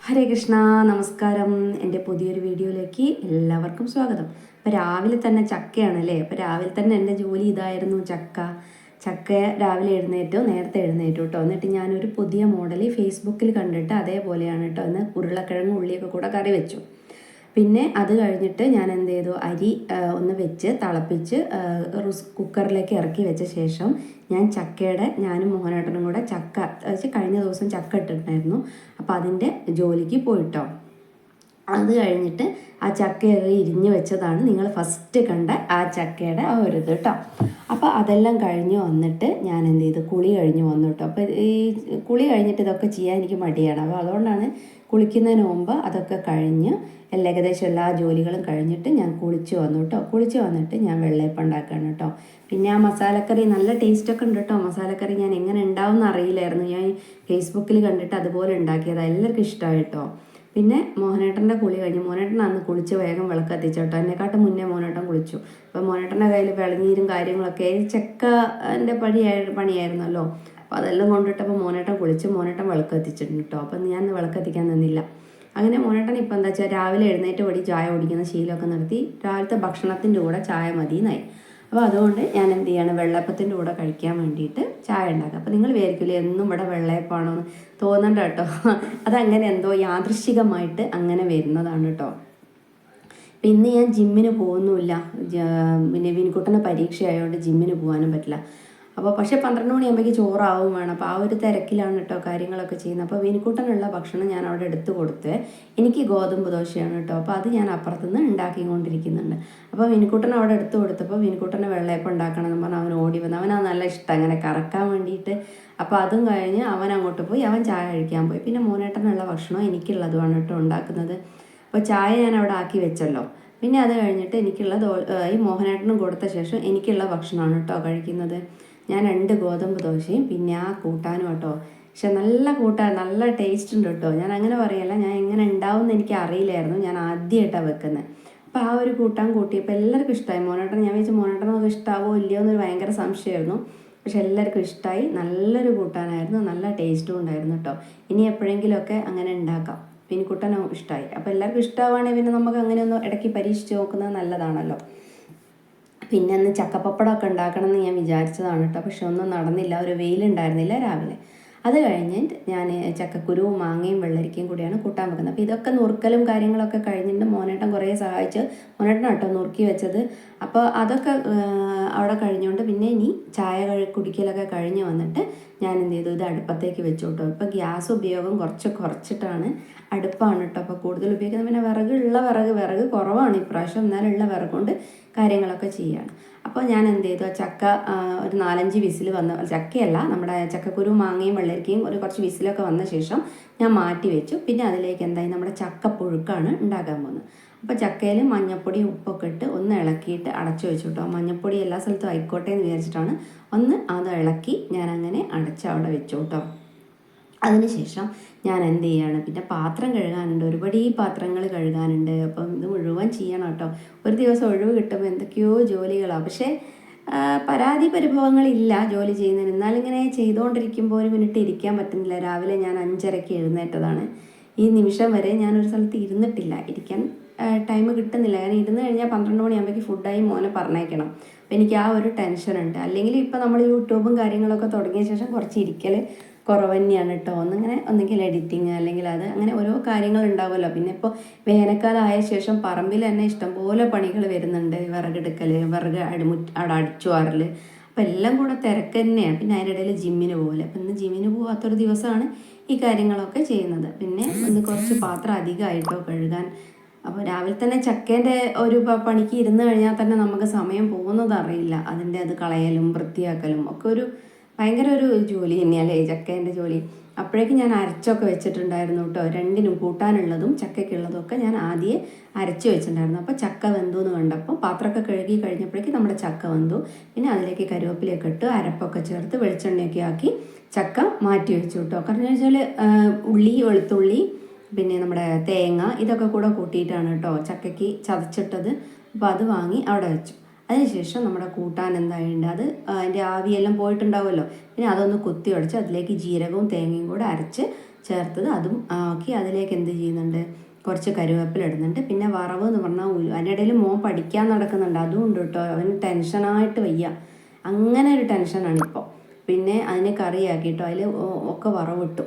ഹരേ കൃഷ്ണ, നമസ്കാരം. എൻ്റെ പുതിയൊരു വീഡിയോയിലേക്ക് എല്ലാവർക്കും സ്വാഗതം. അപ്പോൾ രാവിലെ തന്നെ ചക്കയാണല്ലേ. അപ്പോൾ രാവിലെ തന്നെ എൻ്റെ ജോലി ഇതായിരുന്നു, ചക്ക രാവിലെ നേരത്തെ എഴുന്നേറ്റു കേട്ടോ. എന്നിട്ട് ഞാനൊരു പുതിയ മോഡൽ ഫേസ്ബുക്കിൽ കണ്ടിട്ട് അതേപോലെയാണ് കേട്ടോ ഇന്ന് ഉരുളക്കിഴങ്ങ് ഉള്ളിയൊക്കെ കൂടെ കറി വെച്ചു. പിന്നെ അത് കഴിഞ്ഞിട്ട് ഞാൻ എന്ത് ചെയ്തു, അരി ഒന്ന് വെച്ച് തിളപ്പിച്ച് കുക്കറിലേക്ക് ഇറക്കി വെച്ച ശേഷം ഞാനും മോഹനേട്ടനും കൂടെ ചക്ക വെച്ച് കഴിഞ്ഞ ദിവസം ചക്ക ഇട്ടിട്ടുണ്ടായിരുന്നു. അപ്പോൾ അതിൻ്റെ ജോലിക്ക് പോയിട്ടോ. അത് കഴിഞ്ഞിട്ട് ആ ചക്ക ഇരിഞ്ഞു വെച്ചതാണ് നിങ്ങൾ ഫസ്റ്റ് കണ്ട ആ ചക്കയുടെ ആ ഒരു ഇത് കേട്ടോ. അപ്പോൾ അതെല്ലാം കഴിഞ്ഞ് വന്നിട്ട് ഞാൻ എന്ത് ചെയ്തു, കുളി കഴിഞ്ഞ് വന്നു കേട്ടോ. അപ്പോൾ ഈ കുളി കഴിഞ്ഞിട്ട് ഇതൊക്കെ ചെയ്യാൻ എനിക്ക് മടിയാണ്. അപ്പോൾ അതുകൊണ്ടാണ് കുളിക്കുന്നതിന് മുമ്പ് അതൊക്കെ കഴിഞ്ഞ് ഏകദേശം എല്ലാ ജോലികളും കഴിഞ്ഞിട്ട് ഞാൻ കുളിച്ച് വന്നു കേട്ടോ. കുളിച്ച് വന്നിട്ട് ഞാൻ വെള്ളയപ്പം ഉണ്ടാക്കുകയാണ് കേട്ടോ. പിന്നെ ആ മസാലക്കറി നല്ല ടേസ്റ്റൊക്കെ ഉണ്ട് കേട്ടോ. മസാലക്കറി ഞാൻ എങ്ങനെ ഉണ്ടാവുമെന്ന് അറിയില്ലായിരുന്നു. ഞാൻ ഫേസ്ബുക്കിൽ കണ്ടിട്ട് അതുപോലെ ഉണ്ടാക്കിയതാണ്. എല്ലാവർക്കും ഇഷ്ടമായി കേട്ടോ. പിന്നെ മോഹനേട്ടൻ്റെ കുളി കഴിഞ്ഞു. മോഹനേട്ടൻ അന്ന് കുളിച്ച് വേഗം വിളക്കത്തിച്ചു കേട്ടോ. എന്നെക്കാട്ടും മുന്നേ മോഹനേട്ടൻ കുളിച്ചു. അപ്പോൾ മോഹനേട്ടൻ്റെ കയ്യിൽ വിളനീരും കാര്യങ്ങളൊക്കെ ചെക്കൻ്റെ പണിയായിരുന്നല്ലോ. അപ്പോൾ അതെല്ലാം കൊണ്ടിട്ടപ്പോൾ മോഹനേട്ടൻ കുളിച്ച് മോഹനേട്ടൻ വിളക്കത്തിച്ചിട്ടുണ്ട് കേട്ടോ. അപ്പം ഞാൻ വിളക്കത്തിക്കാൻ നിന്നില്ല. അങ്ങനെ മോഹനേട്ടൻ ഇപ്പം എന്താ വെച്ചാൽ രാവിലെ എഴുന്നേറ്റ് പൊടി ചായ കുടിക്കുന്ന ശീലമൊക്കെ നിർത്തി രാവിലത്തെ ഭക്ഷണത്തിൻ്റെ കൂടെ ചായ മതിയെന്നായി. അപ്പോൾ അതുകൊണ്ട് ഞാൻ എന്ത് ചെയ്യാണ്, വെള്ളയപ്പത്തിൻ്റെ കൂടെ കഴിക്കാൻ വേണ്ടിയിട്ട് ചായ ഉണ്ടാക്കുക. അപ്പോൾ നിങ്ങൾ വിചാരിക്കില്ലേ എന്നും ഇവിടെ വെള്ളയപ്പമാണോ എന്ന് തോന്നണ്ട കേട്ടോ. അതങ്ങനെ എന്തോ യാദൃശ്ചികമായിട്ട് അങ്ങനെ വരുന്നതാണ് കേട്ടോ. ഇന്ന് ഞാൻ ജിമ്മിന് പോകുന്നുമില്ല. പിന്നെ വിൻകുട്ടൻ്റെ പരീക്ഷ ആയതുകൊണ്ട് ജിമ്മിന് പോകാനും പറ്റില്ല. അപ്പോൾ പക്ഷേ 12 മണിയാകുമ്പോഴേക്ക് ചോറാവും വേണം. അപ്പോൾ ആ ഒരു തിരക്കിലാണ് കേട്ടോ കാര്യങ്ങളൊക്കെ ചെയ്യുന്നത്. അപ്പോൾ വിൻകുട്ടനുള്ള ഭക്ഷണം ഞാൻ അവിടെ എടുത്ത് കൊടുത്ത്, എനിക്ക് ഗോതമ്പ് ദോശയാണ് കേട്ടോ. അപ്പോൾ അത് ഞാൻ അപ്പുറത്തുനിന്ന് ഉണ്ടാക്കിക്കൊണ്ടിരിക്കുന്നുണ്ട്. അപ്പോൾ വിൻകുട്ടൻ അവിടെ എടുത്ത് കൊടുത്തപ്പോൾ വിൻകുട്ടനെ വെള്ളയപ്പം ഉണ്ടാക്കണം എന്ന് പറഞ്ഞാൽ അവൻ ഓടി വന്നു. അവനത് നല്ല ഇഷ്ടം അങ്ങനെ കറക്കാൻ വേണ്ടിയിട്ട്. അപ്പോൾ അതും കഴിഞ്ഞ് അവൻ അങ്ങോട്ട് പോയി, അവൻ ചായ കഴിക്കാൻ പോയി. പിന്നെ മോനേട്ടനുള്ള ഭക്ഷണം എനിക്കുള്ളതുമാണ് കേട്ടോ ഉണ്ടാക്കുന്നത്. അപ്പോൾ ചായ ഞാൻ അവിടെ ആക്കി വെച്ചല്ലോ. പിന്നെ അത് കഴിഞ്ഞിട്ട് എനിക്കുള്ള ഈ മോഹനേട്ടനും കൊടുത്ത ശേഷം എനിക്കുള്ള ഭക്ഷണമാണ് കേട്ടോ കഴിക്കുന്നത്. ഞാൻ 2 ഗോതമ്പ് ദോശയും പിന്നെ ആ കൂട്ടാനും കേട്ടോ. പക്ഷെ നല്ല നല്ല ടേസ്റ്റ് ഉണ്ട് കേട്ടോ. ഞാൻ അങ്ങനെ പറയല്ല, ഞാൻ എങ്ങനെ ഉണ്ടാവും എന്ന് എനിക്ക് അറിയില്ലായിരുന്നു. ഞാൻ ആദ്യമായിട്ടാണ് വെക്കുന്നത്. അപ്പോൾ ആ ഒരു കൂട്ടാൻ കൂട്ടിയപ്പോൾ എല്ലാവർക്കും ഇഷ്ടമായി. മോനേട്ടൻ ഞാൻ വെച്ചാൽ മോനേട്ടനൊക്കെ ഇഷ്ടമാവോ ഇല്ലയോ എന്നൊരു ഭയങ്കര സംശയമായിരുന്നു. പക്ഷെ എല്ലാവർക്കും ഇഷ്ടമായി. നല്ലൊരു കൂട്ടാനായിരുന്നു, നല്ല ടേസ്റ്റും ഉണ്ടായിരുന്നു കേട്ടോ. ഇനി എപ്പോഴെങ്കിലുമൊക്കെ അങ്ങനെ ഉണ്ടാക്കാം. പിന്നെ കുട്ടനും ഇഷ്ടമായി. അപ്പോൾ എല്ലാവർക്കും ഇഷ്ടമാവുകയാണെങ്കിൽ പിന്നെ നമുക്ക് അങ്ങനെയൊന്ന് ഇടയ്ക്ക് പരീക്ഷിച്ച് നോക്കുന്നത് നല്ലതാണല്ലോ. പിന്നെ അന്ന് ചക്കപ്പപ്പടമൊക്കെ ഉണ്ടാക്കണമെന്ന് ഞാൻ വിചാരിച്ചതാണ് കേട്ടോ. പക്ഷെ ഒന്നും നടന്നില്ല, ഒരു വെയിലുണ്ടായിരുന്നില്ല രാവിലെ. അത് കഴിഞ്ഞ് ഞാൻ ചക്കക്കുരുവും മാങ്ങയും വെള്ളരിക്കയും കൂടിയാണ് കൂട്ടാൻ വെക്കുന്നത്. അപ്പോൾ ഇതൊക്കെ നുറുക്കലും കാര്യങ്ങളൊക്കെ കഴിഞ്ഞിട്ട് മോനേട്ടൻ കുറേ സഹായിച്ച്, മോനേട്ടൻ കേട്ടോ നുറുക്കി വെച്ചത്. അപ്പോൾ അതൊക്കെ അവിടെ കഴിഞ്ഞുകൊണ്ട് പിന്നെ ഇനി ചായ കുടിക്കലൊക്കെ കഴിഞ്ഞ് വന്നിട്ട് ഞാൻ എന്ത് ചെയ്തു, ഇത് അടുപ്പത്തേക്ക് വെച്ചു കേട്ടോ. ഇപ്പോൾ ഗ്യാസ് ഉപയോഗം കുറച്ചിട്ടാണ്, അടുപ്പാണ് കേട്ടോ അപ്പോൾ കൂടുതൽ ഉപയോഗിക്കുന്നത്. പിന്നെ വിറക് കുറവാണ് ഇപ്രാവശ്യം, എന്നാലുള്ള വിറക് കൊണ്ട് കാര്യങ്ങളൊക്കെ ചെയ്യുകയാണ്. അപ്പോൾ ഞാൻ എന്ത് ചെയ്തു, ചക്ക ഒരു 4-5 വിസിൽ വന്ന ചക്കയല്ല, നമ്മുടെ ചക്കക്കുരു മാങ്ങയും വെള്ളരിക്കയും കുറച്ച് വിസിലൊക്കെ വന്ന ശേഷം ഞാൻ മാറ്റി വെച്ചു. പിന്നെ അതിലേക്ക് എന്തായി, നമ്മുടെ ചക്കപ്പുഴുക്കാണ് ഉണ്ടാക്കാൻ പോകുന്നത്. അപ്പോൾ ചക്കയിൽ മഞ്ഞൾപ്പൊടി ഉപ്പൊക്കെ ഇട്ട് ഒന്ന് ഇളക്കിയിട്ട് അടച്ചു വെച്ചു കേട്ടോ. മഞ്ഞൾപ്പൊടി എല്ലാ സ്ഥലത്തും ആയിക്കോട്ടെ എന്ന് വിചാരിച്ചിട്ടാണ് ഒന്ന് അത് ഇളക്കി ഞാൻ അങ്ങനെ അടച്ച് അവിടെ വെച്ചു കേട്ടോ. അതിനുശേഷം ഞാൻ എന്ത് ചെയ്യാണ്, പിന്നെ പാത്രം കഴുകാനുണ്ട്, ഒരുപാട് പാത്രങ്ങൾ കഴുകാനുണ്ട്. അപ്പം ഇത് മുഴുവൻ ചെയ്യണം കേട്ടോ. ഒരു ദിവസം ഒഴിവ് കിട്ടുമ്പോൾ എന്തൊക്കെയോ ജോലികളാണ്. പക്ഷേ പരിഭവങ്ങളില്ല ജോലി ചെയ്യുന്നതിന്. എന്നാലിങ്ങനെ ചെയ്തുകൊണ്ടിരിക്കുമ്പോൾ ഒരു മിനിറ്റ് ഇരിക്കാൻ പറ്റുന്നില്ല. രാവിലെ ഞാൻ 5:30 എഴുന്നേറ്റതാണ്. ഈ നിമിഷം വരെ ഞാനൊരു സ്ഥലത്ത് ഇരുന്നിട്ടില്ല. ഇരിക്കാൻ ടൈം കിട്ടുന്നില്ല. കാരണം ഇരുന്ന് കഴിഞ്ഞാൽ 12 മണിയാകുമ്പോഴേക്ക് ഫുഡായി മോനെ പറഞ്ഞേക്കണം. അപ്പോൾ എനിക്ക് ആ ഒരു ടെൻഷനുണ്ട്. അല്ലെങ്കിൽ ഇപ്പോൾ നമ്മൾ യൂട്യൂബും കാര്യങ്ങളൊക്കെ തുടങ്ങിയ ശേഷം കുറച്ച് ഇരിക്കൽ കുറവ് തന്നെയാണ് കേട്ടോ. ഒന്നെങ്കിൽ എഡിറ്റിങ്, അല്ലെങ്കിൽ അത് അങ്ങനെ ഓരോ കാര്യങ്ങൾ ഉണ്ടാവുമല്ലോ. പിന്നെ ഇപ്പോൾ വേനൽക്കാലമായ ശേഷം പറമ്പിൽ തന്നെ ഇഷ്ടംപോലെ പണികൾ വരുന്നുണ്ട്. വിറകെടുക്കൽ, അവിടെ അടിച്ചു വാറൽ, അപ്പോൾ എല്ലാം കൂടെ തിരക്ക് തന്നെയാണ്. പിന്നെ അതിൻ്റെ ഇടയിൽ ജിമ്മിന് പോകല്. അപ്പം ഇന്ന് ജിമ്മിന് പോകാത്തൊരു ദിവസമാണ് ഈ കാര്യങ്ങളൊക്കെ ചെയ്യുന്നത്. പിന്നെ ഇന്ന് കുറച്ച് പാത്രം അധികമായിട്ടോ കഴുകാൻ. അപ്പോൾ രാവിലെ തന്നെ ചക്കേൻ്റെ ഒരു പണിക്ക് ഇരുന്ന് കഴിഞ്ഞാൽ തന്നെ നമുക്ക് സമയം പോകുന്നത് അറിയില്ല. അതിൻ്റെ അത് കളയലും വൃത്തിയാക്കലും ഒക്കെ ഭയങ്കര ഒരു ജോലി തന്നെയല്ലേ ചക്കേൻ്റെ ജോലി. അപ്പോഴേക്കും ഞാൻ അരച്ചൊക്കെ വെച്ചിട്ടുണ്ടായിരുന്നു കേട്ടോ. രണ്ടിനും കൂട്ടാനുള്ളതും ചക്കയ്ക്കുള്ളതും ഒക്കെ ഞാൻ ആദ്യം അരച്ച് വെച്ചിട്ടുണ്ടായിരുന്നു. അപ്പോൾ ചക്ക വെന്തു എന്ന് കണ്ടപ്പോൾ പാത്രമൊക്കെ കഴുകി കഴിഞ്ഞപ്പോഴേക്കും നമ്മുടെ ചക്ക വെന്തു. പിന്നെ അതിലേക്ക് കരുവേപ്പിലയൊക്കെ ഇട്ട് അരപ്പൊക്കെ ചേർത്ത് വെളിച്ചെണ്ണയൊക്കെ ആക്കി ചക്ക മാറ്റി വെച്ചു കേട്ടോ. കാരണം വെച്ചാൽ ഉള്ളി, വെളുത്തുള്ളി, പിന്നെ നമ്മുടെ തേങ്ങ ഇതൊക്കെ കൂടെ കൂട്ടിയിട്ടാണ് കേട്ടോ ചക്കയ്ക്ക് ചതച്ചിട്ടത്. അപ്പോൾ അത് വാങ്ങി അവിടെ വെച്ചു. അതിനുശേഷം നമ്മുടെ കൂട്ടാൻ എന്തായുണ്ട്, അതിൻ്റെ ആവിയെല്ലാം പോയിട്ടുണ്ടാവുമല്ലോ. പിന്നെ അതൊന്ന് കുത്തി ഉടച്ച് അതിലേക്ക് ജീരകവും തേങ്ങയും കൂടെ അരച്ച് ചേർത്തത് അതും ആക്കി അതിലേക്ക് എന്ത് ചെയ്യുന്നുണ്ട്, കുറച്ച് കരുവേപ്പില ഇടുന്നുണ്ട്. പിന്നെ വറവ് എന്ന് പറഞ്ഞാൽ അതിൻ്റെ ഇടയിൽ മോൻ പഠിക്കാൻ നടക്കുന്നുണ്ട്, അതും ഉണ്ട് കേട്ടോ. അവന് ടെൻഷനായിട്ട് വയ്യ, അങ്ങനെ ഒരു ടെൻഷനാണ് ഇപ്പോൾ. പിന്നെ അതിനെ കറിയാക്കിയിട്ടോ അതിൽ ഒക്കെ വറവിട്ടു.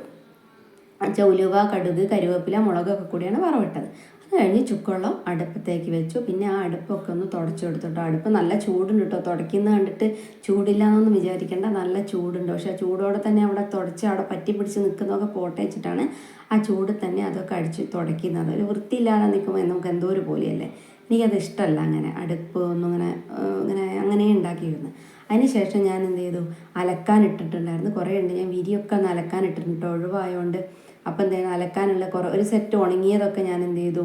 ഉലുവ, കടുക്, കരുവേപ്പില, മുളകൊക്കെ കൂടിയാണ് വറവിട്ടത്. അത് കഴിഞ്ഞ് ചുക്കുവെള്ളം അടുപ്പത്തേക്ക് വെച്ചു. പിന്നെ ആ അടുപ്പൊക്കെ ഒന്ന് തുടച്ചു കൊടുത്തിട്ടോ. അടുപ്പ് നല്ല ചൂടുണ്ട് കേട്ടോ. തുടയ്ക്കുന്നത് കണ്ടിട്ട് ചൂടില്ല എന്നൊന്നും വിചാരിക്കേണ്ട, നല്ല ചൂടുണ്ട്. പക്ഷെ ആ ചൂടോടെ തന്നെ അവിടെ തുടച്ച് അവിടെ പറ്റി പിടിച്ച് നിൽക്കുന്നതൊക്കെ പോട്ടെ വെച്ചിട്ടാണ് ആ ചൂട് തന്നെ അതൊക്കെ അടിച്ച് തുടയ്ക്കുന്നത്. ഒരു വൃത്തിയില്ലാതെ നിൽക്കുമ്പോൾ നമുക്ക് എന്തോ ഒരു പോലെയല്ലേ, എനിക്കത് ഇഷ്ടമല്ല അങ്ങനെ അടുപ്പ് ഒന്നും അങ്ങനെ ഉണ്ടാക്കിയിരുന്നു. അതിന് ശേഷം ഞാൻ എന്ത് ചെയ്തു, അലക്കാൻ ഇട്ടിട്ടുണ്ടായിരുന്നു, കുറേ ഉണ്ട്. ഞാൻ വിരിയൊക്കെ ഒന്ന് അലക്കാൻ ഇട്ടിട്ടുണ്ട് ഒഴിവായതുകൊണ്ട്. അപ്പം എന്തായാലും അലക്കാനുള്ള ഒരു സെറ്റ് ഉണങ്ങിയതൊക്കെ ഞാൻ എന്ത് ചെയ്തു,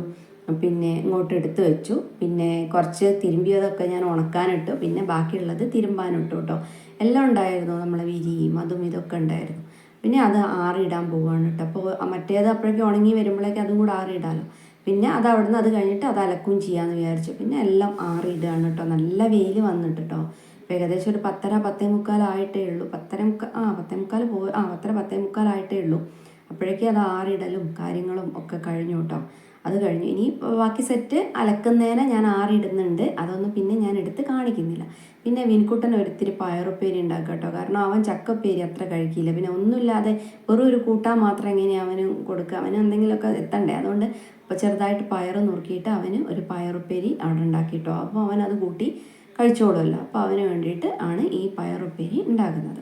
പിന്നെ ഇങ്ങോട്ട് എടുത്ത് വെച്ചു. പിന്നെ കുറച്ച് തിരുമ്പിയതൊക്കെ ഞാൻ ഉണക്കാനിട്ടു. പിന്നെ ബാക്കിയുള്ളത് തിരുമ്പാനിട്ടു കേട്ടോ. എല്ലാം ഉണ്ടായിരുന്നു, നമ്മളെ വിരിയും അതും ഇതൊക്കെ ഉണ്ടായിരുന്നു. പിന്നെ അത് ആറിയിടാൻ പോവുകയാണ് കേട്ടോ. അപ്പോൾ മറ്റേത് അപ്പോഴേക്കും ഉണങ്ങി വരുമ്പോഴേക്കും അതും കൂടെ ആറിയിടാമല്ലോ. പിന്നെ അത് അവിടുന്ന് അത് കഴിഞ്ഞിട്ട് അത് അലക്കും ചെയ്യാമെന്ന് വിചാരിച്ചു. പിന്നെ എല്ലാം ആറിയിടുകയാണ് കേട്ടോ. നല്ല വെയിൽ വന്നിട്ട് കേട്ടോ. അപ്പോൾ ഏകദേശം ഒരു 10:30 10:45 ആയിട്ടേ ഉള്ളൂ. 10:30 ആയിട്ടേ ഉള്ളൂ. അപ്പോഴേക്കും അത് ആറിടലും കാര്യങ്ങളും ഒക്കെ കഴിഞ്ഞു കേട്ടോ. അത് കഴിഞ്ഞു. ഇനി ബാക്കി സെറ്റ് അലക്കുന്നതിനെ ഞാൻ ആറിയിടുന്നുണ്ട്, അതൊന്നും പിന്നെ ഞാൻ എടുത്ത് കാണിക്കുന്നില്ല. പിന്നെ വിൻകുട്ടൻ ഒരിത്തിരി പയറുപ്പേരി ഉണ്ടാക്കുക കേട്ടോ. കാരണം അവൻ ചക്കപ്പേരി അത്ര കഴിക്കില്ല. പിന്നെ ഒന്നുമില്ലാതെ വെറും ഒരു കൂട്ടാൻ മാത്രം എങ്ങനെയാണ് അവന് കൊടുക്കുക, അവന് എന്തെങ്കിലുമൊക്കെ എത്തണ്ടേ. അതുകൊണ്ട് അപ്പോൾ ചെറുതായിട്ട് പയർ നുറുക്കിയിട്ട് അവന് ഒരു പയറുപ്പേരി അവിടെ ഉണ്ടാക്കിയിട്ടോ. അപ്പോൾ അവനത് കൂട്ടി കഴിച്ചോളുമല്ലോ. അപ്പോൾ അവന് വേണ്ടിയിട്ട് ആണ് ഈ പയറുപ്പേരി ഉണ്ടാക്കുന്നത്.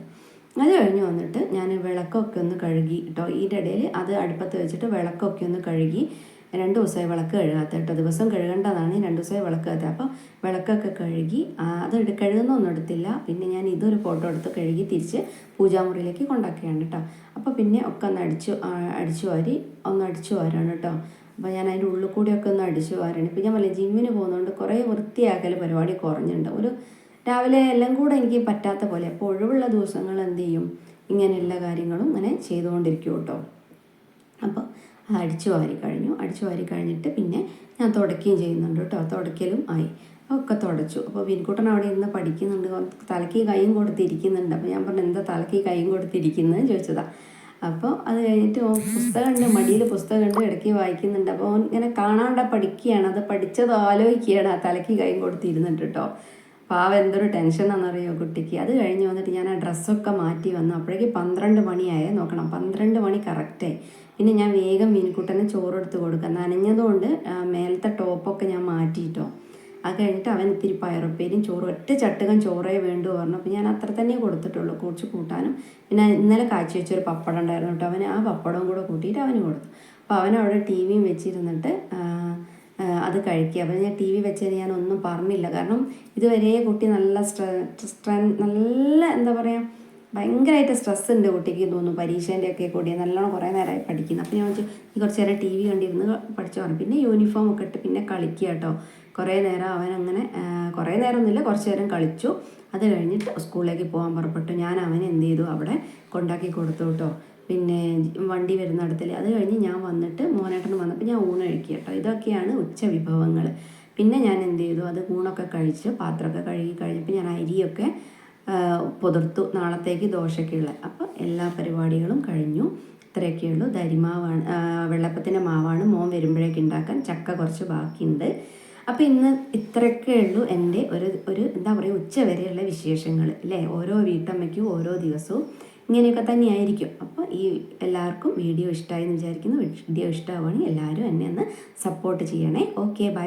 അത് കഴിഞ്ഞ് വന്നിട്ട് ഞാൻ വിളക്കൊക്കെ ഒന്ന് കഴുകി കേട്ടോ. ഇതിൻ്റെ ഇടയിൽ അത് അടുപ്പത്ത് വെച്ചിട്ട് വിളക്കൊക്കെ ഒന്ന് കഴുകി. 2 ദിവസമായി വിളക്ക് കഴുകാത്ത കേട്ടോ. ദിവസം കഴുകേണ്ടതാണ്, 2 ദിവസമായി വിളക്ക് കഴുകാത്ത. അപ്പോൾ വിളക്കൊക്കെ കഴുകി അത് കഴുകുന്നൊന്നും എടുത്തില്ല. പിന്നെ ഞാൻ ഇതൊരു ഫോട്ടോ എടുത്ത് കഴുകി തിരിച്ച് പൂജാമുറിയിലേക്ക് കൊണ്ടാക്കുകയാണ് കേട്ടോ. അപ്പോൾ പിന്നെ ഒക്കെ ഒന്ന് അടിച്ചു വാരാണ് കേട്ടോ. അപ്പോൾ ഞാൻ അതിൻ്റെ ഉള്ളിൽ കൂടിയൊക്കെ ഒന്ന് അടിച്ചു വാരാണ്. ഇപ്പം ഞാൻ ജിമ്മിന് പോകുന്നതുകൊണ്ട് കുറേ വൃത്തിയാക്കൽ പരിപാടി കുറഞ്ഞിട്ടുണ്ട്. രാവിലെ എല്ലാം കൂടെ എനിക്ക് പറ്റാത്ത പോലെ. അപ്പോൾ ഒഴിവുള്ള ദിവസങ്ങൾ എന്ത് ചെയ്യും, ഇങ്ങനെയുള്ള കാര്യങ്ങളും ഇങ്ങനെ ചെയ്തുകൊണ്ടിരിക്കും കേട്ടോ. അപ്പോൾ അടിച്ചു വാരി കഴിഞ്ഞിട്ട് പിന്നെ ഞാൻ തുടയ്ക്കുകയും ചെയ്യുന്നുണ്ട് കേട്ടോ. തുടയ്ക്കലും ആയി, ഒക്കെ തുടച്ചു. അപ്പോൾ വിൻകുട്ടൻ അവിടെ ഇരുന്ന് പഠിക്കുന്നുണ്ട്, തലയ്ക്ക് കൈയും കൊടുത്തിരിക്കുന്നുണ്ട്. അപ്പോൾ ഞാൻ പറഞ്ഞു, എന്താ തലയ്ക്ക് കൈയും കൊടുത്തിരിക്കുന്നത് ചോദിച്ചതാണ്. അപ്പോൾ അത് കഴിഞ്ഞിട്ട് പുസ്തകമുണ്ട്, മടിയിൽ പുസ്തകമുണ്ട്, ഇടയ്ക്ക് വായിക്കുന്നുണ്ട്. അപ്പോൾ ഇങ്ങനെ കാണാണ്ട പഠിക്കുകയാണ്, അത് പഠിച്ചത് ആലോചിക്കുകയാണ്, ആ തലയ്ക്ക് കൈയും കൊടുത്തിരുന്നിട്ട് കേട്ടോ. പാവം എന്തൊരു ടെൻഷനാണെന്നറിയോ കുട്ടിക്ക്. അത് കഴിഞ്ഞ് വന്നിട്ട് ഞാൻ ആ ഡ്രസ്സൊക്കെ മാറ്റി വന്നു. അപ്പോഴേക്ക് 12 മണിയായേ നോക്കണം. 12 മണി കറക്റ്റായി. പിന്നെ ഞാൻ വേഗം മീൻകുട്ടനെ ചോറെടുത്ത് കൊടുക്കാം. നനഞ്ഞതുകൊണ്ട് മേലത്തെ ടോപ്പൊക്കെ ഞാൻ മാറ്റിയിട്ടോ. അത് കഴിഞ്ഞിട്ട് അവൻ ഇത്തിരി പയറുപ്പേരിയും ചോറും, ഒറ്റ ചട്ടുകം ചോറേ വേണ്ടു പറഞ്ഞു. അപ്പോൾ ഞാൻ അത്ര തന്നെ കൊടുത്തിട്ടുള്ളൂ, കുറച്ച് കൂട്ടാനും. പിന്നെ ഇന്നലെ കാച്ചി വെച്ചൊരു പപ്പടം ഉണ്ടായിരുന്നു കേട്ടോ. അവന് ആ പപ്പടവും കൂടെ കൂട്ടിയിട്ട് അവന് കൊടുത്തു. അപ്പോൾ അവനവിടെ ടി വിയും വെച്ചിരുന്നിട്ട് അത് കഴിക്കുക. അപ്പോൾ ഞാൻ ടി വി വെച്ചത് ഞാനൊന്നും പറഞ്ഞില്ല. കാരണം ഇതുവരെ കുട്ടി നല്ല എന്താ പറയുക, ഭയങ്കരമായിട്ട് സ്ട്രെസ് ഉണ്ട് കുട്ടിക്ക് തോന്നുന്നു. പരീക്ഷേൻ്റെ ഒക്കെ കൂടി നല്ലോണം കുറേ നേരമായി പഠിക്കുന്നു. അപ്പോൾ ഞാൻ വെച്ചു നീ കുറച്ച് നേരം ടി വി കണ്ടിരുന്ന് പഠിച്ചു പറഞ്ഞു. പിന്നെ യൂണിഫോം ഒക്കെ ഇട്ട് പിന്നെ കളിക്കുക കേട്ടോ. കുറേ നേരം അവനങ്ങനെ കുറേ നേരമൊന്നുമില്ല, കുറച്ച് നേരം കളിച്ചു. അത് കഴിഞ്ഞിട്ട് സ്കൂളിലേക്ക് പോകാൻ പുറപ്പെട്ടു. ഞാൻ അവനെ എന്ത് ചെയ്തു, അവിടെ കൊണ്ടാക്കി കൊടുത്തു കേട്ടോ. പിന്നെ വണ്ടി വരുന്നിടത്തിൽ. അത് കഴിഞ്ഞ് ഞാൻ വന്നിട്ട് മോനേട്ടന് വന്നപ്പോൾ ഞാൻ ഊണ് കഴിക്കുക കേട്ടോ. ഇതൊക്കെയാണ് ഉച്ച വിഭവങ്ങൾ. പിന്നെ ഞാൻ എന്ത് ചെയ്തു, അത് ഊണൊക്കെ കഴിച്ച് പാത്രമൊക്കെ കഴുകി കഴിഞ്ഞപ്പോൾ ഞാൻ അരിയൊക്കെ പുതിർത്തു നാളത്തേക്ക് ദോശയ്ക്കുള്ള. അപ്പോൾ എല്ലാ പരിപാടികളും കഴിഞ്ഞു. ഇത്രയൊക്കെയുള്ളൂ. അരിമാവാണ്, വെള്ളപ്പത്തിൻ്റെ മാവാണ് മോൻ വരുമ്പോഴേക്ക് ഉണ്ടാക്കാൻ. ചക്ക കുറച്ച് ബാക്കിയുണ്ട്. അപ്പോൾ ഇന്ന് ഇത്രയൊക്കെ ഉള്ളൂ എൻ്റെ ഒരു എന്താ പറയുക, ഉച്ച വരെയുള്ള വിശേഷങ്ങൾ അല്ലേ. ഓരോ വീട്ടമ്മയ്ക്കും ഓരോ ദിവസവും ഇങ്ങനെയൊക്കെ തന്നെയായിരിക്കും. അപ്പോൾ എല്ലാവർക്കും വീഡിയോ ഇഷ്ടമായി എന്ന് വിചാരിക്കുന്നു. വീഡിയോ ഇഷ്ടമാവുകയാണെങ്കിൽ എല്ലാവരും എന്നെ ഒന്ന് സപ്പോർട്ട് ചെയ്യണേ. Okay, by.